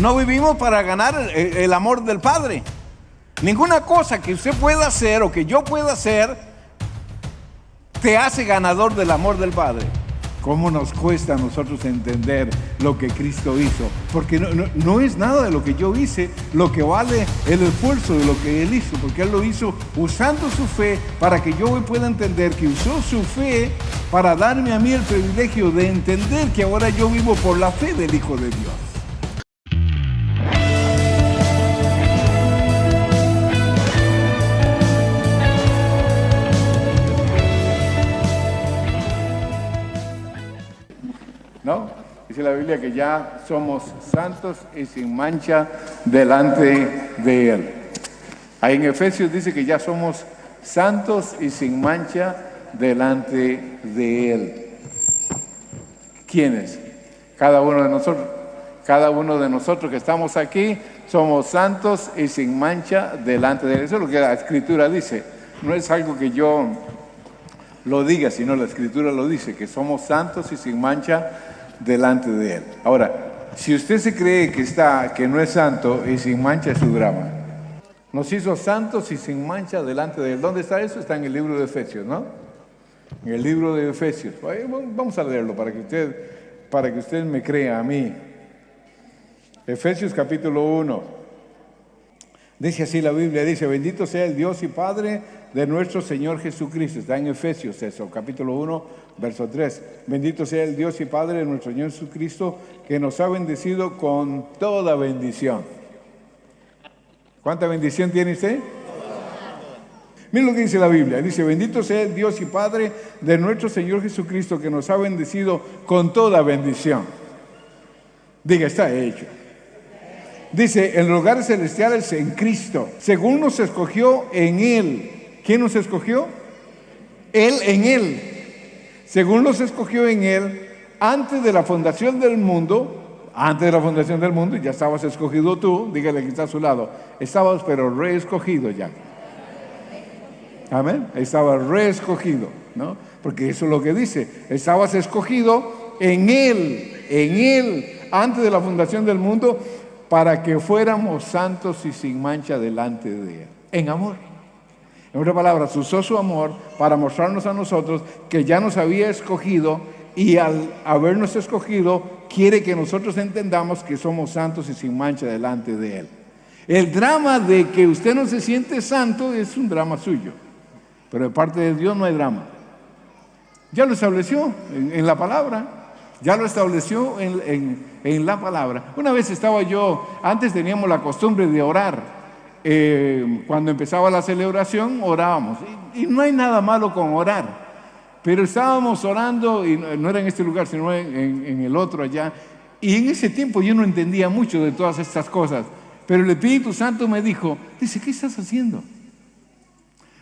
No vivimos para ganar el amor del Padre. Ninguna cosa que usted pueda hacer o que yo pueda hacer te hace ganador del amor del Padre. ¿Cómo nos cuesta a nosotros entender lo que Cristo hizo? Porque no es nada de lo que yo hice lo que vale el esfuerzo de lo que Él hizo, porque Él lo hizo usando su fe para que yo hoy pueda entender que usó su fe para darme a mí el privilegio de entender que ahora yo vivo por la fe del Hijo de Dios. ¿No? Dice la Biblia que ya somos santos y sin mancha delante de Él. Ahí en Efesios dice que ya somos santos y sin mancha delante de Él. ¿Quiénes? Cada uno de nosotros. Cada uno de nosotros que estamos aquí somos santos y sin mancha delante de Él. Eso es lo que la Escritura dice. No es algo que yo lo diga, sino la Escritura lo dice, que somos santos y sin mancha delante de Él. Ahora, si usted se cree que no es santo y sin mancha, es su drama. Nos hizo santos y sin mancha delante de Él. ¿Dónde está eso? Está en el libro de Efesios, ¿no? En el libro de Efesios. Vamos a leerlo para que usted me crea a mí. Efesios capítulo 1. Dice así la Biblia, dice: bendito sea el Dios y Padre de nuestro Señor Jesucristo. Está en Efesios eso, capítulo 1, verso 3. Bendito sea el Dios y Padre de nuestro Señor Jesucristo, que nos ha bendecido con toda bendición. ¿Cuánta bendición tiene usted? Miren lo que dice la Biblia. Dice: bendito sea el Dios y Padre de nuestro Señor Jesucristo, que nos ha bendecido con toda bendición. Diga, está hecho. Dice, en lugares celestiales en Cristo, según nos escogió en Él. ¿Quién nos escogió? Él en Él. Según nos escogió en Él, antes de la fundación del mundo, ya estabas escogido tú, dígale que está a su lado, estabas pero reescogido ya. Amén, estabas reescogido, ¿no? Porque eso es lo que dice, estabas escogido en Él, antes de la fundación del mundo, para que fuéramos santos y sin mancha delante de Él, en amor. En otras palabras, usó su amor para mostrarnos a nosotros que ya nos había escogido, y al habernos escogido, quiere que nosotros entendamos que somos santos y sin mancha delante de Él. El drama de que usted no se siente santo es un drama suyo, pero de parte de Dios no hay drama. Ya lo estableció en la palabra. Ya lo estableció en la palabra. Una vez estaba yo, antes teníamos la costumbre de orar. Cuando empezaba la celebración, orábamos. Y no hay nada malo con orar. Pero estábamos orando, y no era en este lugar, sino en el otro allá. Y en ese tiempo yo no entendía mucho de todas estas cosas. Pero el Espíritu Santo me dijo, dice, ¿qué estás haciendo?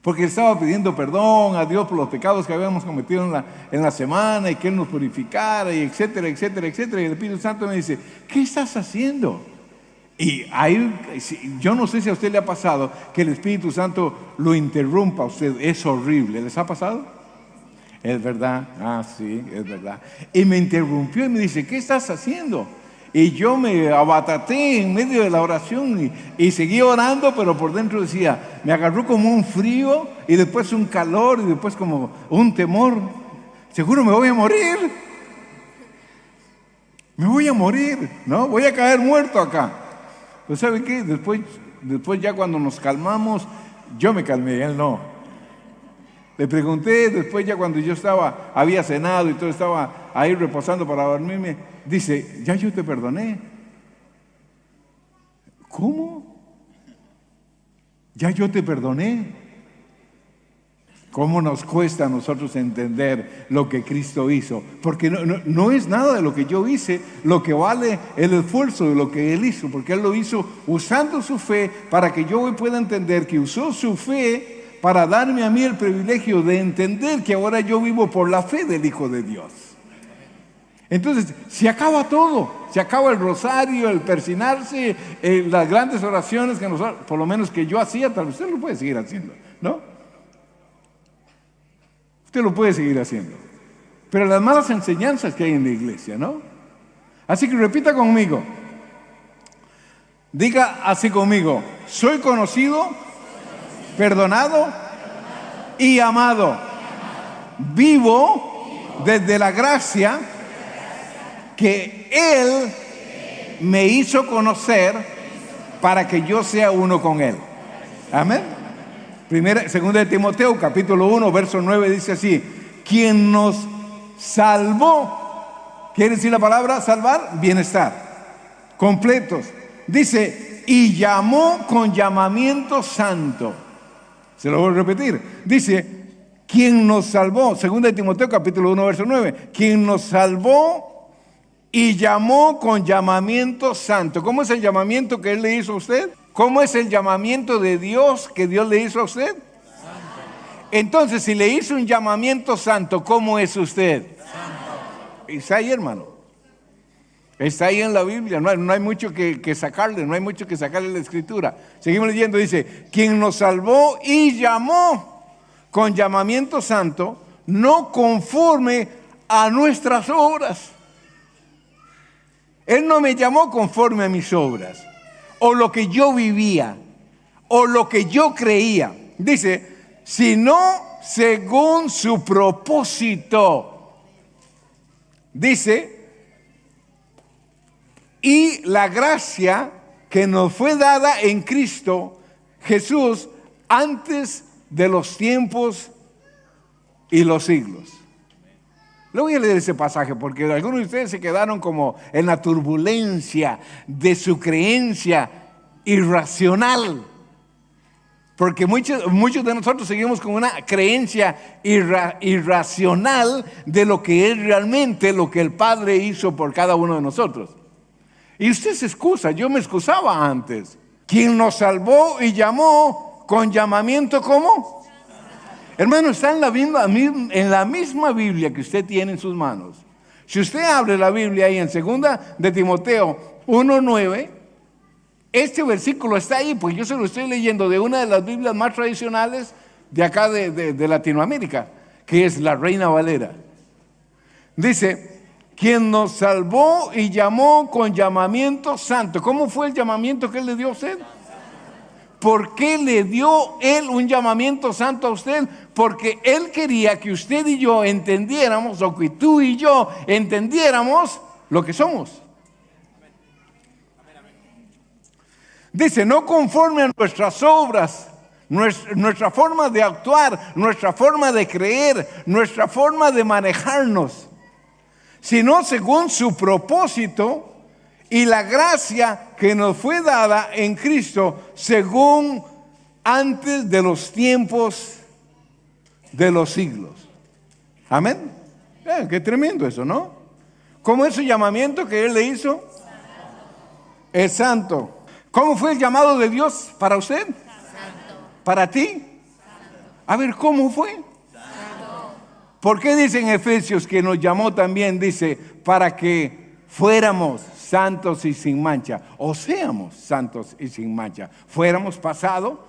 Porque estaba pidiendo perdón a Dios por los pecados que habíamos cometido en la semana, y que Él nos purificara, y etcétera, etcétera, etcétera. Y el Espíritu Santo me dice, ¿qué estás haciendo? Y ahí, yo no sé si a usted le ha pasado que el Espíritu Santo lo interrumpa a usted. Es horrible. ¿Les ha pasado? Es verdad. Ah, sí, es verdad. Y me interrumpió y me dice, ¿qué estás haciendo? Y yo me abataté en medio de la oración y seguí orando, pero por dentro decía, me agarró como un frío y después un calor y después como un temor. Seguro me voy a morir. Me voy a morir, ¿no? Voy a caer muerto acá. Pues ¿sabe qué? Después ya cuando nos calmamos, yo me calmé, él no. Le pregunté después ya cuando yo había cenado y todo, estaba ahí reposando para dormirme. Dice, ya yo te perdoné. ¿Cómo? Ya yo te perdoné. ¿Cómo nos cuesta a nosotros entender lo que Cristo hizo? Porque no es nada de lo que yo hice lo que vale el esfuerzo de lo que Él hizo, porque Él lo hizo usando su fe para que yo hoy pueda entender que usó su fe para darme a mí el privilegio de entender que ahora yo vivo por la fe del Hijo de Dios. Entonces, se acaba todo, se acaba el rosario, el persinarse, las grandes oraciones que por lo menos que yo hacía, tal vez usted lo puede seguir haciendo, ¿no? Usted lo puede seguir haciendo. Pero las malas enseñanzas que hay en la iglesia, ¿no? Así que repita conmigo. Diga así conmigo: soy conocido, perdonado y amado. Vivo desde la gracia que Él me hizo conocer para que yo sea uno con Él. Amén. Segunda de Timoteo, capítulo 1, verso 9, dice así: quien nos salvó. ¿Quiere decir la palabra salvar? Bienestar, completos. Dice, y llamó con llamamiento santo. Se lo voy a repetir. Dice, quien nos salvó. Segunda de Timoteo, capítulo 1, verso 9. Quien nos salvó y llamó con llamamiento santo. ¿Cómo es el llamamiento que Él le hizo a usted? ¿Cómo es el llamamiento de Dios que Dios le hizo a usted? Santo. Entonces, si le hizo un llamamiento santo, ¿cómo es usted? Santo. Está ahí, hermano. Está ahí en la Biblia. No hay mucho que sacarle. No hay mucho que sacarle de la Escritura. Seguimos leyendo. Dice, quien nos salvó y llamó con llamamiento santo, no conforme a nuestras obras. Él no me llamó conforme a mis obras, o lo que yo vivía, o lo que yo creía. Dice, sino según su propósito. Dice, y la gracia que nos fue dada en Cristo Jesús antes de los tiempos y los siglos. Le voy a leer ese pasaje porque algunos de ustedes se quedaron como en la turbulencia de su creencia irracional. Porque muchos de nosotros seguimos con una creencia irracional de lo que es realmente lo que el Padre hizo por cada uno de nosotros. Y usted se excusa, yo me excusaba antes. Quien nos salvó y llamó con llamamiento, ¿cómo? Hermano, está en la misma Biblia que usted tiene en sus manos. Si usted abre la Biblia ahí en segunda de Timoteo 1:9, este versículo está ahí, pues yo se lo estoy leyendo de una de las Biblias más tradicionales de acá de Latinoamérica, que es la Reina Valera. Dice, quien nos salvó y llamó con llamamiento santo. ¿Cómo fue el llamamiento que Él le dio a usted? ¿Por qué le dio Él un llamamiento santo a usted? Porque Él quería que usted y yo entendiéramos, o que tú y yo entendiéramos lo que somos. Dice, no conforme a nuestras obras, nuestra forma de actuar, nuestra forma de creer, nuestra forma de manejarnos, sino según su propósito y la gracia que nos fue dada en Cristo, según antes de los tiempos de los siglos. Amén. Qué tremendo eso, ¿no? ¿Cómo es su llamamiento que Él le hizo? Es santo. ¿Cómo fue el llamado de Dios para usted? Santo. ¿Para ti? Santo. A ver, ¿cómo fue? Santo. ¿Por qué dice en Efesios que nos llamó también? Dice, para que fuéramos santos y sin mancha, o seamos santos y sin mancha. Fuéramos pasado,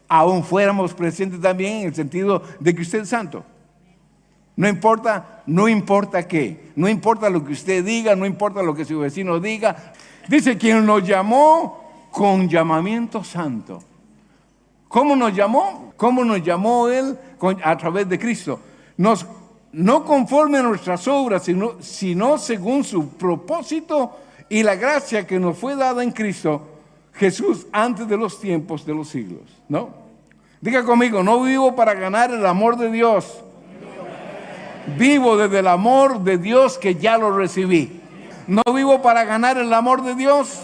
aún fuéramos presentes también en el sentido de que usted es santo. No importa qué, no importa lo que usted diga, no importa lo que su vecino diga. Dice, quien nos llamó con llamamiento santo. ¿Cómo nos llamó? ¿Cómo nos llamó Él? A través de Cristo. No conforme a nuestras obras, sino según su propósito y la gracia que nos fue dada en Cristo Jesús antes de los tiempos de los siglos. ¿No? Diga conmigo, no vivo para ganar el amor de Dios. Vivo desde el amor de Dios que ya lo recibí. No vivo para ganar el amor de Dios.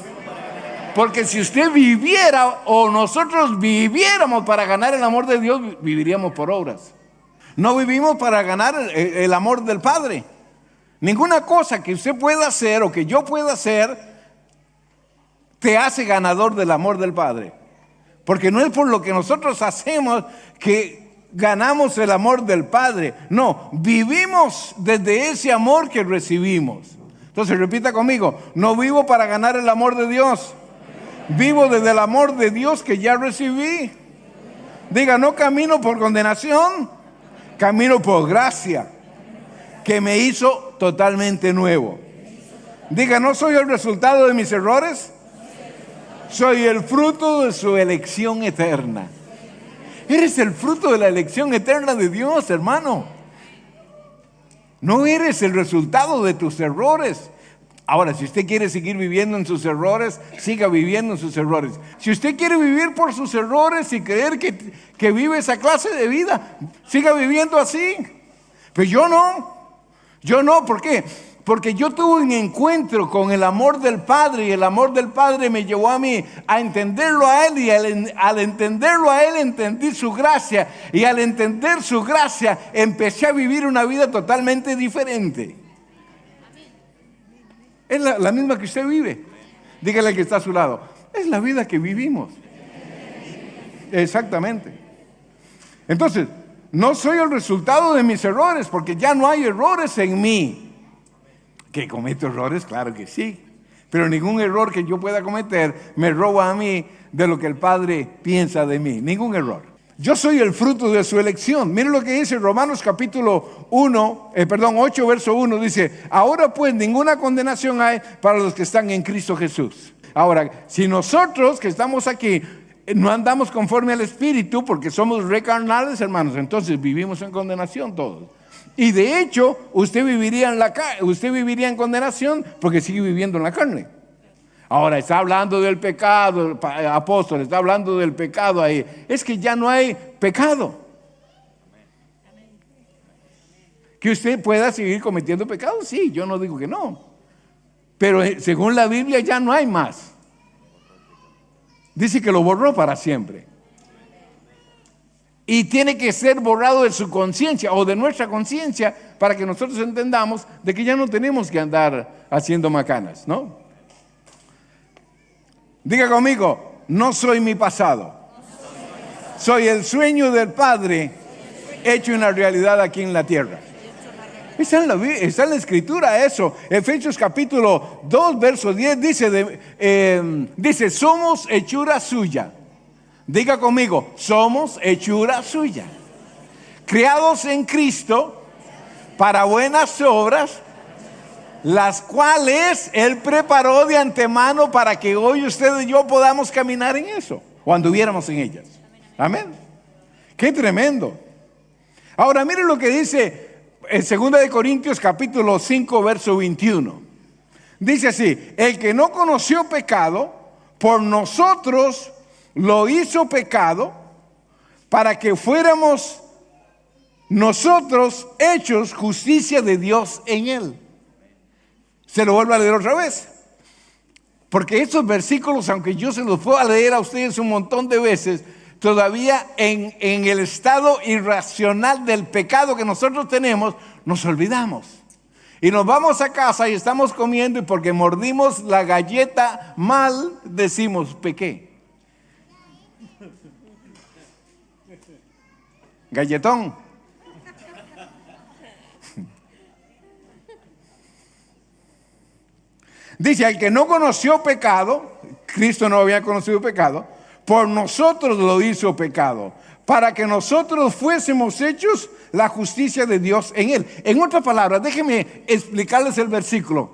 Porque si usted viviera o nosotros viviéramos para ganar el amor de Dios, viviríamos por obras. No vivimos para ganar el amor del Padre. Ninguna cosa que usted pueda hacer o que yo pueda hacer te hace ganador del amor del Padre. Porque no es por lo que nosotros hacemos que ganamos el amor del Padre. No, vivimos desde ese amor que recibimos. Entonces repita conmigo, no vivo para ganar el amor de Dios. Vivo desde el amor de Dios que ya recibí. Diga, no camino por condenación, camino por gracia, que me hizo totalmente nuevo. Diga, no soy el resultado de mis errores, Soy el fruto de su elección eterna. Eres el fruto de la elección eterna de Dios, hermano. No eres el resultado de tus errores. Ahora, si usted quiere seguir viviendo en sus errores, siga viviendo en sus errores. Si usted quiere vivir por sus errores y creer que vive esa clase de vida, siga viviendo así. Pero yo no, ¿por qué? Porque yo tuve un encuentro con el amor del Padre y el amor del Padre me llevó a mí a entenderlo a Él y al entenderlo a Él entendí su gracia y al entender su gracia empecé a vivir una vida totalmente diferente. Es la misma que usted vive. Dígale al que está a su lado, es la vida que vivimos. Exactamente. Entonces, no soy el resultado de mis errores porque ya no hay errores en mí. ¿Que cometo errores? Claro que sí. Pero ningún error que yo pueda cometer me roba a mí de lo que el Padre piensa de mí. Ningún error. Yo soy el fruto de su elección. Miren lo que dice Romanos capítulo 8, verso 1. Dice, ahora pues ninguna condenación hay para los que están en Cristo Jesús. Ahora, si nosotros que estamos aquí no andamos conforme al Espíritu porque somos recarnales, hermanos, entonces vivimos en condenación todos. Y de hecho, usted viviría en condenación porque sigue viviendo en la carne. Ahora, está hablando del pecado, apóstol, está hablando del pecado ahí. Es que ya no hay pecado. Que usted pueda seguir cometiendo pecados, sí, yo no digo que no. Pero según la Biblia ya no hay más. Dice que lo borró para siempre. Y tiene que ser borrado de su conciencia o de nuestra conciencia para que nosotros entendamos de que ya no tenemos que andar haciendo macanas, ¿no? Diga conmigo, no soy mi pasado. Soy el sueño del Padre hecho una realidad aquí en la tierra. Está en la Escritura eso. Efesios capítulo 2, verso 10 dice, somos hechura suya. Diga conmigo, somos hechura suya, creados en Cristo para buenas obras, las cuales Él preparó de antemano para que hoy usted y yo podamos caminar en eso, o anduviéramos en ellas. Amén. Qué tremendo. Ahora miren lo que dice en 2 Corintios capítulo 5, verso 21. Dice así, el que no conoció pecado, por nosotros lo hizo pecado para que fuéramos nosotros hechos justicia de Dios en él. Se lo vuelvo a leer otra vez. Porque estos versículos, aunque yo se los puedo leer a ustedes un montón de veces, todavía en el estado irracional del pecado que nosotros tenemos, nos olvidamos. Y nos vamos a casa y estamos comiendo y porque mordimos la galleta mal, decimos, pequé. Galletón. Dice, al que no conoció pecado, Cristo no había conocido pecado, por nosotros lo hizo pecado, para que nosotros fuésemos hechos la justicia de Dios en él. En otras palabras, déjenme explicarles el versículo.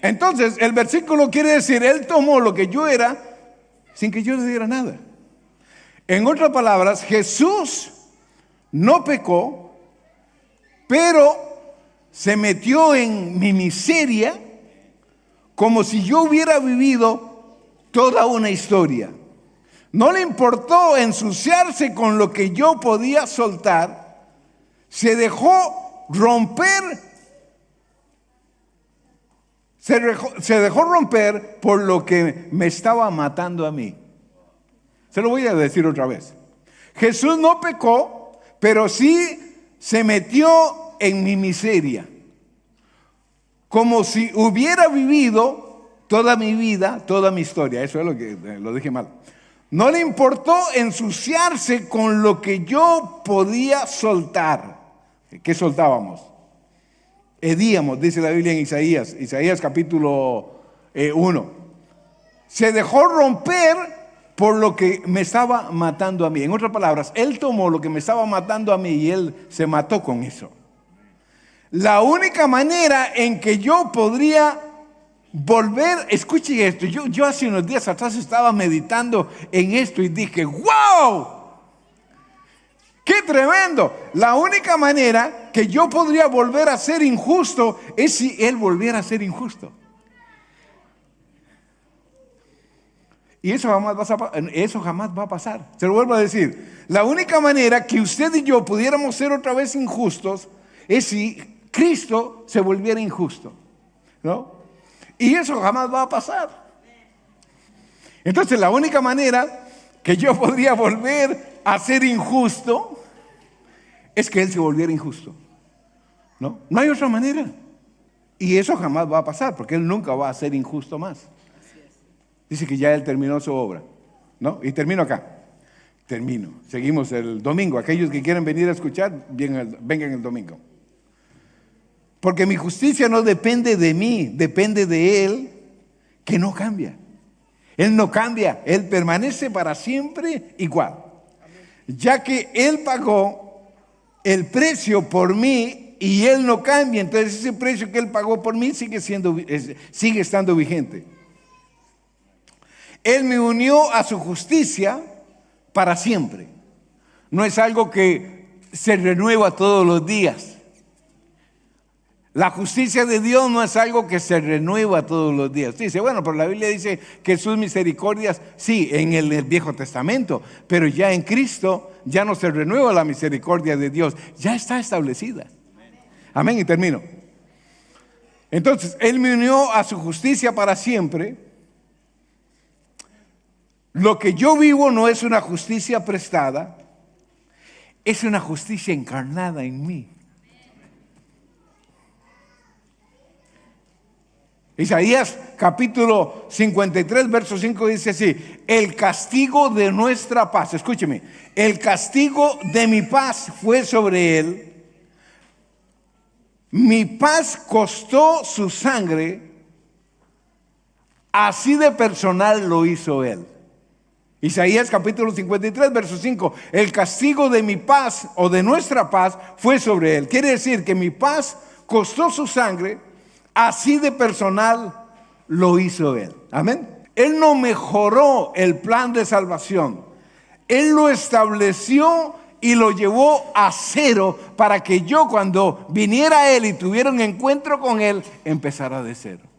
Entonces, el versículo quiere decir, Él tomó lo que yo era sin que yo le diera nada. En otras palabras, Jesús no pecó, pero se metió en mi miseria como si yo hubiera vivido toda una historia. No le importó ensuciarse con lo que yo podía soltar. Se dejó romper. Se dejó romper por lo que me estaba matando a mí. Se lo voy a decir otra vez. Jesús no pecó, pero sí se metió en mi miseria. Como si hubiera vivido toda mi vida, toda mi historia. Eso es lo que lo dije mal. No le importó ensuciarse con lo que yo podía soltar. ¿Qué soltábamos? Hedíamos, dice la Biblia en Isaías capítulo 1. Se dejó romper por lo que me estaba matando a mí. En otras palabras, Él tomó lo que me estaba matando a mí y Él se mató con eso. La única manera en que yo podría volver, escuche esto, yo hace unos días atrás estaba meditando en esto y dije, ¡wow! ¡Qué tremendo! La única manera que yo podría volver a ser injusto es si Él volviera a ser injusto. Y eso jamás va a pasar. Se lo vuelvo a decir. La única manera que usted y yo pudiéramos ser otra vez injustos es si Cristo se volviera injusto, ¿no? Y eso jamás va a pasar. Entonces la única manera que yo podría volver a ser injusto es que Él se volviera injusto, ¿no? No hay otra manera. Y eso jamás va a pasar porque Él nunca va a ser injusto más. Dice que ya Él terminó su obra, ¿no? Y termino acá. Seguimos el domingo. Aquellos que quieren venir a escuchar, vengan el domingo. Porque mi justicia no depende de mí, depende de Él, que no cambia. Él no cambia, Él permanece para siempre igual. Ya que Él pagó el precio por mí y Él no cambia, entonces ese precio que Él pagó por mí sigue estando vigente. Él me unió a su justicia para siempre. No es algo que se renueva todos los días. La justicia de Dios no es algo que se renueva todos los días. Dice, bueno, pero la Biblia dice que sus misericordias, sí, en el Viejo Testamento, pero ya en Cristo ya no se renueva la misericordia de Dios, ya está establecida. Amén, y termino. Entonces, Él me unió a su justicia para siempre. Lo que yo vivo no es una justicia prestada, es una justicia encarnada en mí. Isaías capítulo 53, verso 5 dice así: el castigo de nuestra paz, escúcheme, el castigo de mi paz fue sobre él, mi paz costó su sangre, así de personal lo hizo él. Isaías capítulo 53, verso 5, el castigo de mi paz o de nuestra paz fue sobre él. Quiere decir que mi paz costó su sangre, así de personal lo hizo Él. Amén. Él no mejoró el plan de salvación. Él lo estableció y lo llevó a cero para que yo, cuando viniera Él y tuviera un encuentro con Él, empezara de cero.